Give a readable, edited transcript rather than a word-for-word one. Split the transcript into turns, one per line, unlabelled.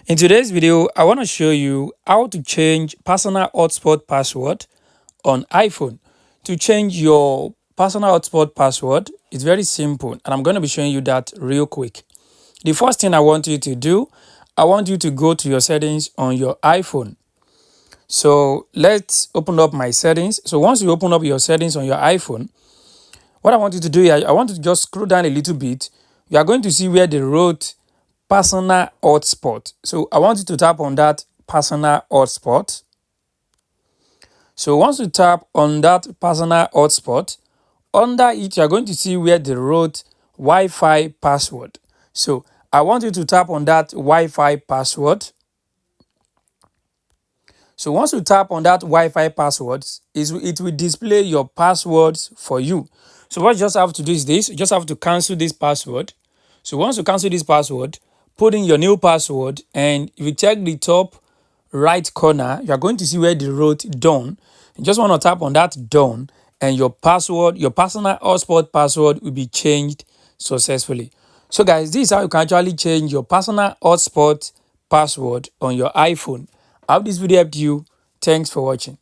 In today's video, I want to show you how to change personal hotspot password on iPhone. To change your personal hotspot password, it's very simple, and I'm going to be showing you that real quick. The first thing I want you to do, I want you to go to your settings on your iPhone. So let's open up my settings. So once you open up your settings on your iPhone, what I want you to do here, I want you to just scroll down a little bit. You are going to see where they wrote personal hotspot. So I want you to tap on that personal hotspot. So once you tap on that personal hotspot, under it you are going to see where they wrote Wi-Fi password. So I want you to tap on that Wi-Fi password. So once you tap on that Wi-Fi password, it will display your passwords for you. So what you just have to do is this: you just have to cancel this password. So once you cancel this password, put in your new password, and if you check the top right corner, you are going to see where they wrote done. You just want to tap on that done, and your password, your personal hotspot password, will be changed successfully. So guys, this is how you can actually change your personal hotspot password on your iPhone. I hope this video helped you. Thanks for watching.